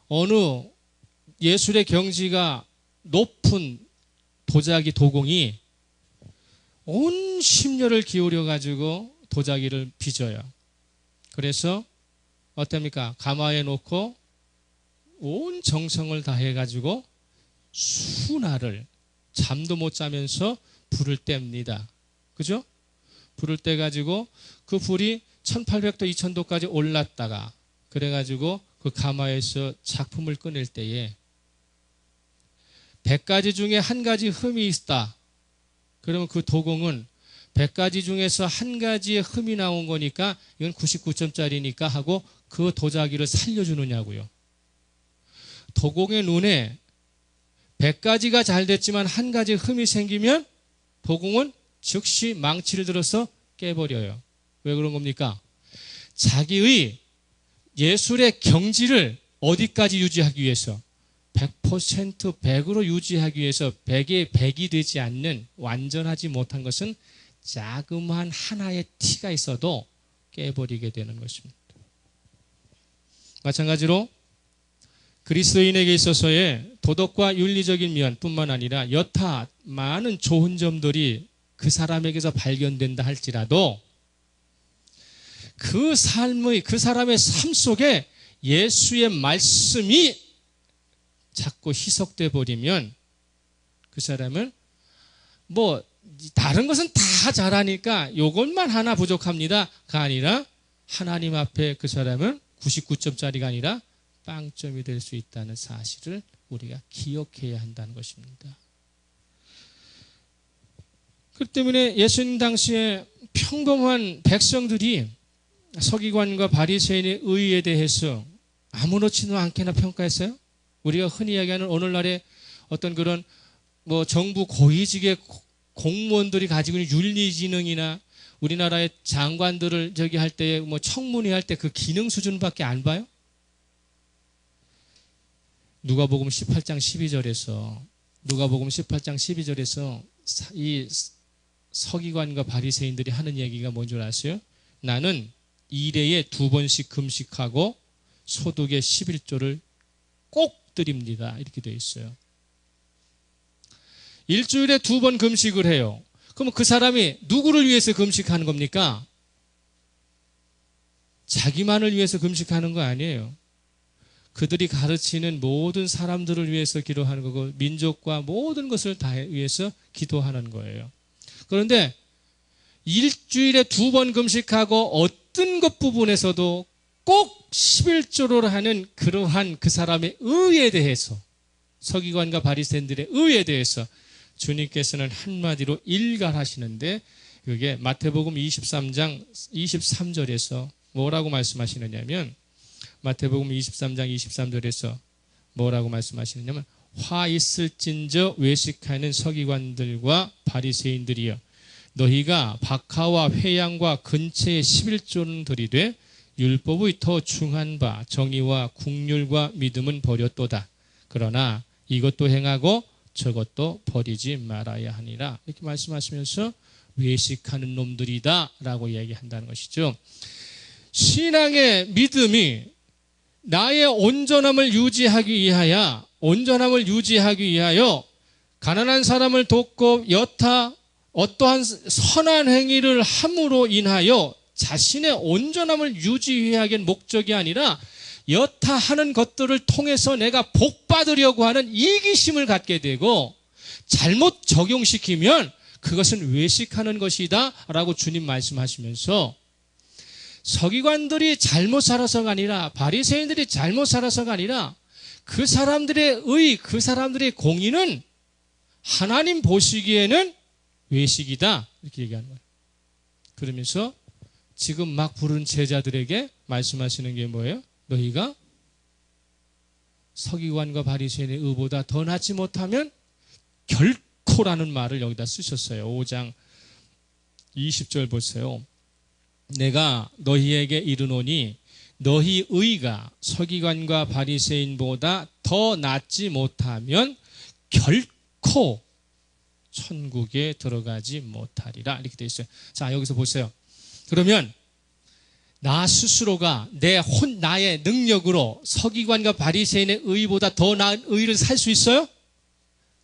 [SPEAKER 1] 어느 예술의 경지가 높은 도공이 온 심려를 기울여 가지고 도자기를 빚어요. 그래서 어떻습니까? 가마에 놓고 온 정성을 다해 가지고 수날을 잠도 못 자면서 불을 뗍니다. 그죠? 불을 떼 가지고 그 불이 1800도 2000도까지 올랐다가 그래 가지고 그 가마에서 작품을 꺼낼 때에 100가지 중에 한 가지 흠이 있다. 그러면 그 도공은 100가지 중에서 한 가지의 흠이 나온 거니까 이건 99점짜리니까 하고 그 도자기를 살려주느냐고요. 도공의 눈에 100가지가 잘 됐지만 한 가지 흠이 생기면 도공은 즉시 망치를 들어서 깨버려요. 왜 그런 겁니까? 자기의 예술의 경지를 어디까지 유지하기 위해서 100% 100으로 유지하기 위해서 100에 100이 되지 않는 완전하지 못한 것은 자그마한 하나의 티가 있어도 깨버리게 되는 것입니다. 마찬가지로 그리스도인에게 있어서의 도덕과 윤리적인 면뿐만 아니라 여타 많은 좋은 점들이 그 사람에게서 발견된다 할지라도 그 사람의 삶 속에 예수의 말씀이 자꾸 희석돼 버리면 그 사람은 다른 것은 다 잘하니까 이것만 하나 부족합니다가 아니라 하나님 앞에 그 사람은 99점짜리가 아니라 빵점이 될 수 있다는 사실을 우리가 기억해야 한다는 것입니다. 그렇기 때문에 예수님 당시에 평범한 백성들이 서기관과 바리새인의 의에 대해서 아무렇지도 않게나 평가했어요. 우리가 흔히 이야기하는 오늘날의 어떤 그런 정부 고위직의 공무원들이 가지고 있는 윤리지능이나 우리나라의 장관들을 할 때에 청문회 할 때 그 기능 수준밖에 안 봐요? 누가복음 18장 12절에서 이 서기관과 바리새인들이 하는 얘기가 뭔 줄 아세요? 나는 일회에 2번씩 금식하고 소득의 11조를 꼭 드립니다. 이렇게 되어 있어요. 일주일에 2번 금식을 해요. 그러면 그 사람이 누구를 위해서 금식하는 겁니까? 자기만을 위해서 금식하는 거 아니에요. 그들이 가르치는 모든 사람들을 위해서 기도하는 거고 민족과 모든 것을 다 위해서 기도하는 거예요. 그런데 일주일에 2번 금식하고 어떤 것 부분에서도 꼭 11조를 하는 그러한 그 사람의 의에 대해서 서기관과 바리새인들의 의에 대해서 주님께서는 한마디로 일갈하시는데 그게 마태복음 23장 23절에서 뭐라고 말씀하시느냐면 마태복음 23장 23절에서 뭐라고 말씀하시느냐면 화 있을진저 외식하는 서기관들과 바리새인들이여 너희가 박하와 회양과 근처에 11조는 들이되 율법의 더 중한 바 정의와 국률과 믿음은 버렸도다. 그러나 이것도 행하고 저것도 버리지 말아야 하니라. 이렇게 말씀하시면서 외식하는 놈들이다 라고 얘기한다는 것이죠. 신앙의 믿음이 나의 온전함을 유지하기 위하여 가난한 사람을 돕고 여타 어떠한 선한 행위를 함으로 인하여 자신의 온전함을 유지하기 위한 목적이 아니라 여타 하는 것들을 통해서 내가 복받으려고 하는 이기심을 갖게 되고 잘못 적용시키면 그것은 외식하는 것이다 라고 주님 말씀하시면서 서기관들이 잘못 살아서가 아니라 바리새인들이 잘못 살아서가 아니라 그 사람들의 공의는 하나님 보시기에는 외식이다 이렇게 얘기하는 거예요. 그러면서 지금 막 부른 제자들에게 말씀하시는 게 뭐예요? 너희가 서기관과 바리새인의 의보다 더 낫지 못하면 결코라는 말을 여기다 쓰셨어요. 5장 20절 보세요. 내가 너희에게 이르노니 너희 의가 서기관과 바리새인보다 더 낫지 못하면 결코 천국에 들어가지 못하리라 이렇게 되어 있어요. 자, 여기서 보세요. 그러면 나 스스로가 나의 능력으로 서기관과 바리새인의 의보다 더 나은 의를 살 수 있어요?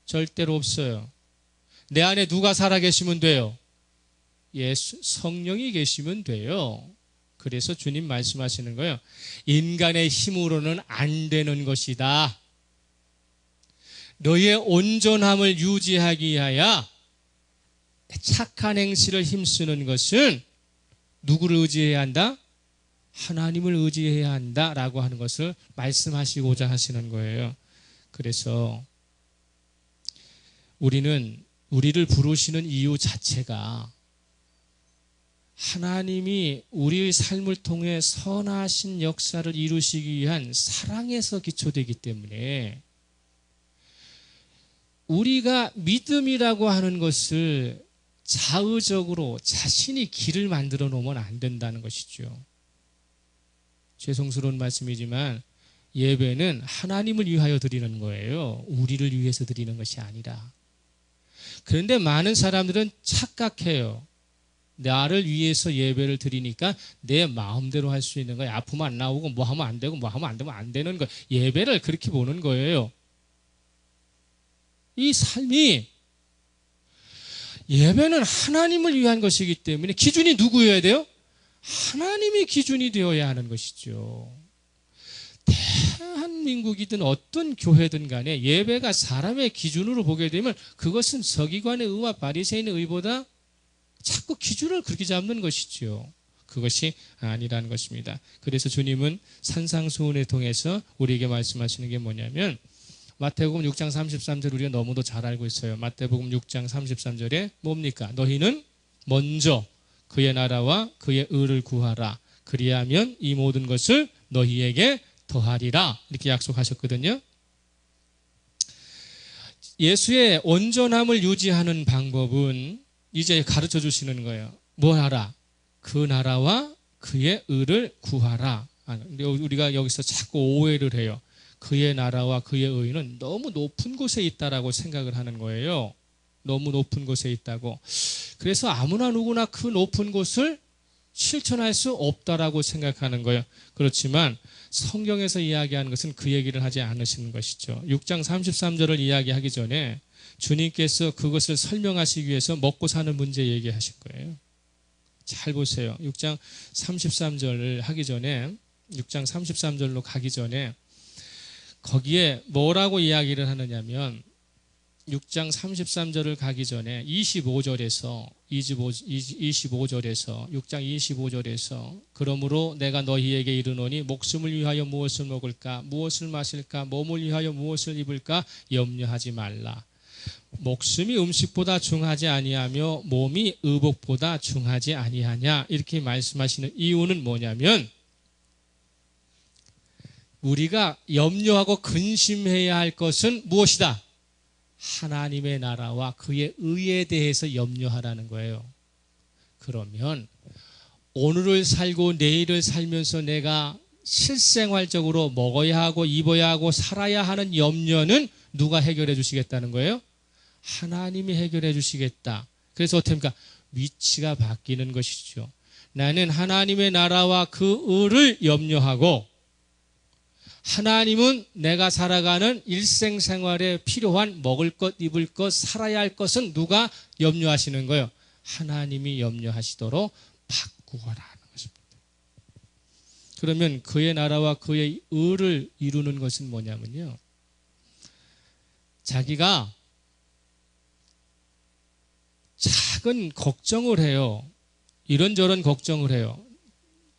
[SPEAKER 1] 절대로 없어요. 내 안에 누가 살아계시면 돼요? 예수 성령이 계시면 돼요. 그래서 주님 말씀하시는 거예요. 인간의 힘으로는 안 되는 것이다. 너의 온전함을 유지하기 위하여 착한 행실을 힘쓰는 것은 누구를 의지해야 한다? 하나님을 의지해야 한다라고 하는 것을 말씀하시고자 하시는 거예요. 그래서 우리를 부르시는 이유 자체가 하나님이 우리의 삶을 통해 선하신 역사를 이루시기 위한 사랑에서 기초되기 때문에 우리가 믿음이라고 하는 것을 자의적으로 자신이 길을 만들어 놓으면 안 된다는 것이죠. 죄송스러운 말씀이지만 예배는 하나님을 위하여 드리는 거예요. 우리를 위해서 드리는 것이 아니라. 그런데 많은 사람들은 착각해요. 나를 위해서 예배를 드리니까 내 마음대로 할 수 있는 거예요. 아프면 안 나오고 뭐 하면 안 되고 뭐 하면 안 되면 안 되는 거예요. 예배를 그렇게 보는 거예요. 이 삶이 예배는 하나님을 위한 것이기 때문에 기준이 누구여야 돼요? 하나님이 기준이 되어야 하는 것이죠. 대한민국이든 어떤 교회든 간에 예배가 사람의 기준으로 보게 되면 그것은 서기관의 의와 바리새인의 의보다 자꾸 기준을 그렇게 잡는 것이죠. 그것이 아니라는 것입니다. 그래서 주님은 산상수훈을 통해서 우리에게 말씀하시는 게 뭐냐면 마태복음 6장 33절 우리가 너무도 잘 알고 있어요. 마태복음 6장 33절에 뭡니까? 너희는 먼저 그의 나라와 그의 의를 구하라. 그리하면 이 모든 것을 너희에게 더하리라. 이렇게 약속하셨거든요. 예수의 온전함을 유지하는 방법은 이제 가르쳐 주시는 거예요. 뭘 하라? 그 나라와 그의 의를 구하라. 우리가 여기서 자꾸 오해를 해요. 그의 나라와 그의 의는 너무 높은 곳에 있다라고 생각을 하는 거예요. 너무 높은 곳에 있다고. 그래서 아무나 누구나 그 높은 곳을 실천할 수 없다라고 생각하는 거예요. 그렇지만 성경에서 이야기하는 것은 그 얘기를 하지 않으시는 것이죠. 6장 33절을 이야기하기 전에 주님께서 그것을 설명하시기 위해서 먹고 사는 문제 얘기하신 거예요. 잘 보세요. 6장 33절을 하기 전에 6장 33절로 가기 전에 거기에 뭐라고 이야기를 하느냐면 6장 33절을 가기 전에 25절에서 6장 25절에서 그러므로 내가 너희에게 이르노니 목숨을 위하여 무엇을 먹을까 무엇을 마실까 몸을 위하여 무엇을 입을까 염려하지 말라. 목숨이 음식보다 중하지 아니하며 몸이 의복보다 중하지 아니하냐 이렇게 말씀하시는 이유는 뭐냐면 우리가 염려하고 근심해야 할 것은 무엇이다? 하나님의 나라와 그의 의에 대해서 염려하라는 거예요. 그러면 오늘을 살고 내일을 살면서 내가 실생활적으로 먹어야 하고 입어야 하고 살아야 하는 염려는 누가 해결해 주시겠다는 거예요? 하나님이 해결해 주시겠다. 그래서 어떻게 합니까? 위치가 바뀌는 것이죠. 나는 하나님의 나라와 그 의를 염려하고 하나님은 내가 살아가는 일생생활에 필요한 먹을 것, 입을 것, 살아야 할 것은 누가 염려하시는 거예요? 하나님이 염려하시도록 바꾸어라 하는 것입니다. 그러면 그의 나라와 그의 의를 이루는 것은 뭐냐면요, 자기가 작은 걱정을 해요. 이런저런 걱정을 해요.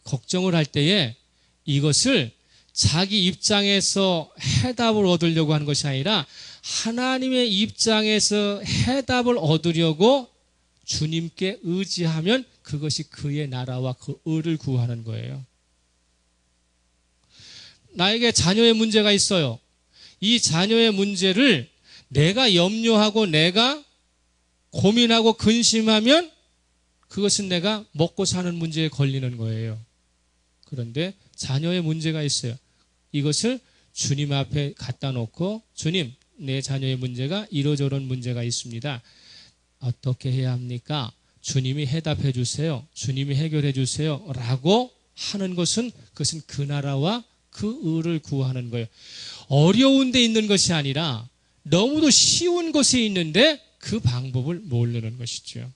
[SPEAKER 1] 걱정을 할 때에 이것을 자기 입장에서 해답을 얻으려고 하는 것이 아니라 하나님의 입장에서 해답을 얻으려고 주님께 의지하면 그것이 그의 나라와 그 의를 구하는 거예요. 나에게 자녀의 문제가 있어요. 이 자녀의 문제를 내가 염려하고 내가 고민하고 근심하면 그것은 내가 먹고 사는 문제에 걸리는 거예요. 그런데 자녀의 문제가 있어요. 이것을 주님 앞에 갖다 놓고, 주님, 내 자녀의 문제가 이러저런 문제가 있습니다. 어떻게 해야 합니까? 주님이 해답해 주세요. 주님이 해결해 주세요. 라고 하는 것은, 그것은 그 나라와 그 의를 구하는 거예요. 어려운 데 있는 것이 아니라 너무도 쉬운 곳에 있는데 그 방법을 모르는 것이죠.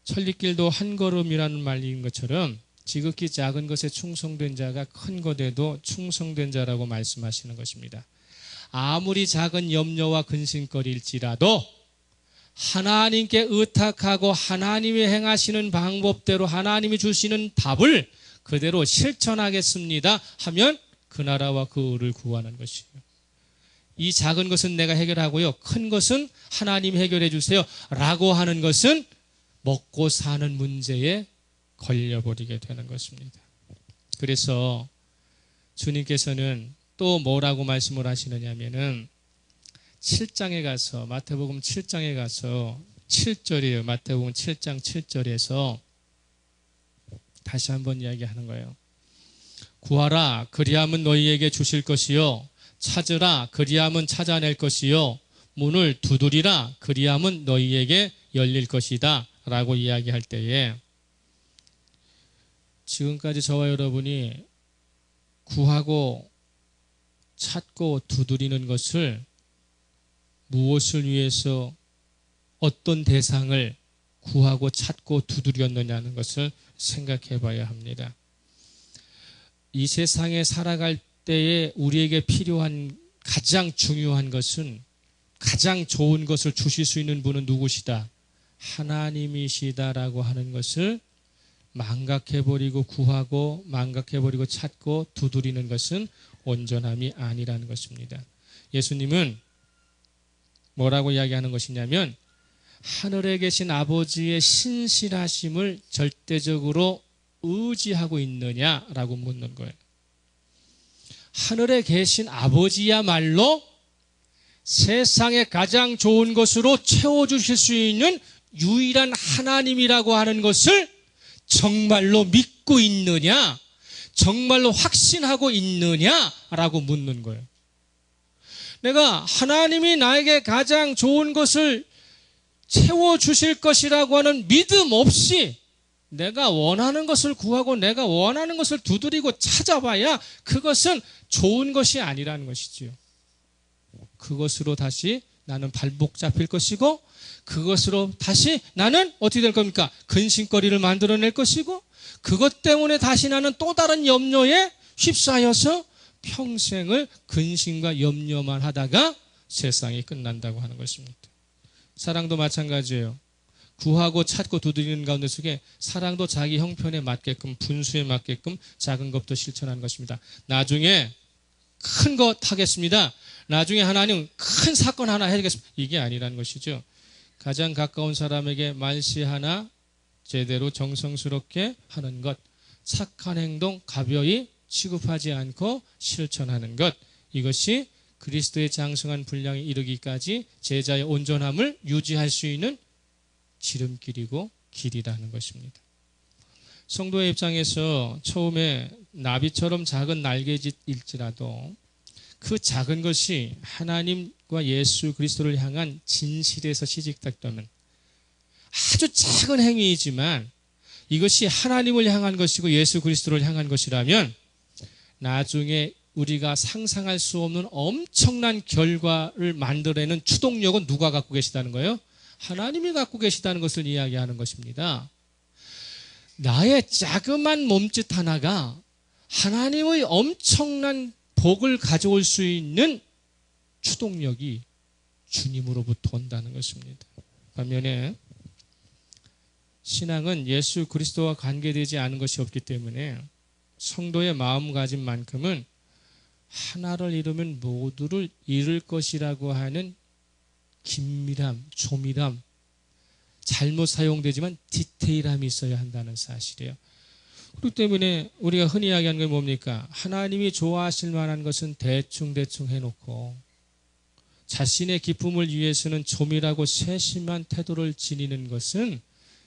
[SPEAKER 1] 천리길도 한 걸음이라는 말인 것처럼 지극히 작은 것에 충성된 자가 큰 것에도 충성된 자라고 말씀하시는 것입니다. 아무리 작은 염려와 근심거리일지라도 하나님께 의탁하고 하나님이 행하시는 방법대로 하나님이 주시는 답을 그대로 실천하겠습니다 하면 그 나라와 그 의를 구하는 것이에요. 이 작은 것은 내가 해결하고요, 큰 것은 하나님이 해결해 주세요 라고 하는 것은 먹고 사는 문제에 걸려버리게 되는 것입니다. 그래서 주님께서는 또 뭐라고 말씀을 하시느냐면은 7장에 가서, 마태복음 7장에 가서 7절이에요. 마태복음 7장 7절에서 다시 한번 이야기하는 거예요. 구하라 그리하면 너희에게 주실 것이요, 찾으라 그리하면 찾아낼 것이요, 문을 두드리라 그리하면 너희에게 열릴 것이다 라고 이야기할 때에, 지금까지 저와 여러분이 구하고 찾고 두드리는 것을 무엇을 위해서, 어떤 대상을 구하고 찾고 두드렸느냐는 것을 생각해 봐야 합니다. 이 세상에 살아갈 때에 우리에게 필요한 가장 중요한 것은, 가장 좋은 것을 주실 수 있는 분은 누구시다? 하나님이시다라고 하는 것을 망각해버리고 구하고 망각해버리고 찾고 두드리는 것은 온전함이 아니라는 것입니다. 예수님은 뭐라고 이야기하는 것이냐면, 하늘에 계신 아버지의 신실하심을 절대적으로 의지하고 있느냐라고 묻는 거예요. 하늘에 계신 아버지야말로 세상에 가장 좋은 것으로 채워주실 수 있는 유일한 하나님이라고 하는 것을 정말로 믿고 있느냐, 정말로 확신하고 있느냐라고 묻는 거예요. 내가 하나님이 나에게 가장 좋은 것을 채워주실 것이라고 하는 믿음 없이 내가 원하는 것을 구하고 내가 원하는 것을 두드리고 찾아봐야 그것은 좋은 것이 아니라는 것이지요. 그것으로 다시 나는 발목 잡힐 것이고, 그것으로 다시 나는 어떻게 될 겁니까? 근심거리를 만들어낼 것이고, 그것 때문에 다시 나는 또 다른 염려에 휩싸여서 평생을 근심과 염려만 하다가 세상이 끝난다고 하는 것입니다. 사랑도 마찬가지예요. 구하고 찾고 두드리는 가운데 속에 사랑도 자기 형편에 맞게끔, 분수에 맞게끔 작은 것도 실천하는 것입니다. 나중에 큰 것 하겠습니다. 나중에 하나님 큰 사건 하나 해야겠습니다. 이게 아니라는 것이죠. 가장 가까운 사람에게 말씨 하나 제대로 정성스럽게 하는 것, 착한 행동 가벼이 취급하지 않고 실천하는 것, 이것이 그리스도의 장성한 분량에 이르기까지 제자의 온전함을 유지할 수 있는 지름길이고 길이라는 것입니다. 성도의 입장에서 처음에 나비처럼 작은 날개짓일지라도 그 작은 것이 하나님과 예수 그리스도를 향한 진실에서 시작됐다면 아주 작은 행위이지만 이것이 하나님을 향한 것이고 예수 그리스도를 향한 것이라면 나중에 우리가 상상할 수 없는 엄청난 결과를 만들어내는 추동력은 누가 갖고 계시다는 거예요? 하나님이 갖고 계시다는 것을 이야기하는 것입니다. 나의 자그만 몸짓 하나가 하나님의 엄청난 복을 가져올 수 있는 추동력이 주님으로부터 온다는 것입니다. 반면에 신앙은 예수 그리스도와 관계되지 않은 것이 없기 때문에 성도의 마음가짐만큼은 하나를 잃으면 모두를 잃을 것이라고 하는 긴밀함, 조밀함, 잘못 사용되지만 디테일함이 있어야 한다는 사실이에요. 그렇기 때문에 우리가 흔히 이야기하는 게 뭡니까? 하나님이 좋아하실 만한 것은 대충 해놓고 자신의 기쁨을 위해서는 조밀하고 세심한 태도를 지니는 것은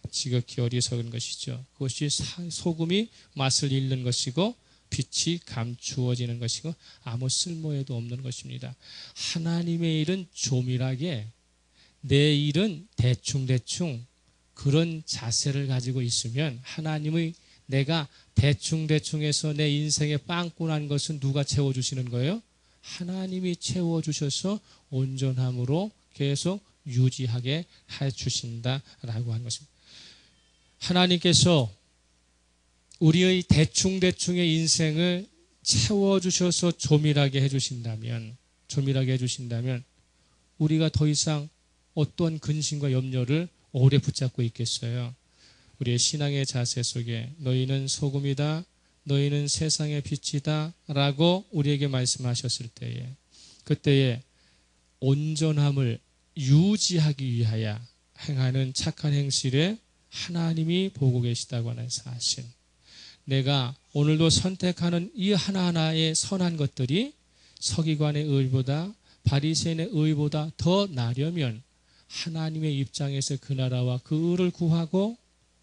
[SPEAKER 1] 지극히 어리석은 것이죠. 그것이 소금이 맛을 잃는 것이고 빛이 감추어지는 것이고 아무 쓸모에도 없는 것입니다. 하나님의 일은 조밀하게, 내 일은 대충 그런 자세를 가지고 있으면 하나님의 내가 대충해서 내 인생에 빵꾸난 것은 누가 채워주시는 거예요? 하나님이 채워주셔서 온전함으로 계속 유지하게 해주신다라고 하는 것입니다. 하나님께서 우리의 대충의 인생을 채워주셔서 조밀하게 해주신다면 우리가 더 이상 어떤 근심과 염려를 오래 붙잡고 있겠어요? 우리의 신앙의 자세 속에 너희는 소금이다, 너희는 세상의 빛이다 라고 우리에게 말씀하셨을 때에 그때에 온전함을 유지하기 위하여 행하는 착한 행실에 하나님이 보고 계시다고 하는 사실, 내가 오늘도 선택하는 이 하나하나의 선한 것들이 서기관의 의보다 바리새인의 의보다 더 나려면 하나님의 입장에서 그 나라와 그 의를 구하고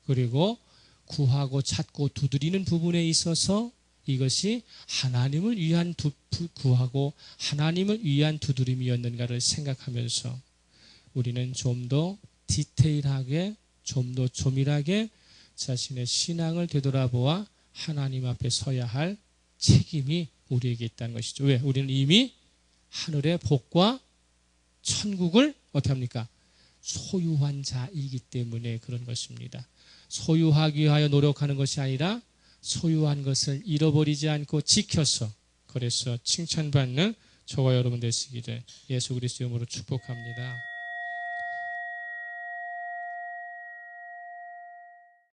[SPEAKER 1] 그리고 구하고 찾고 두드리는 부분에 있어서 이것이 하나님을 위한 구하고 하나님을 위한 두드림이었는가를 생각하면서 우리는 좀 더 디테일하게, 좀 더 조밀하게 자신의 신앙을 되돌아보아 하나님 앞에 서야 할 책임이 우리에게 있다는 것이죠. 왜? 우리는 이미 하늘의 복과 천국을 어떻게 합니까? 소유한 자이기 때문에 그런 것입니다. 소유하기 위하여 노력하는 것이 아니라 소유한 것을 잃어버리지 않고 지켜서 그래서 칭찬받는 저와 여러분 되시기를 예수 그리스도 이름으로 축복합니다.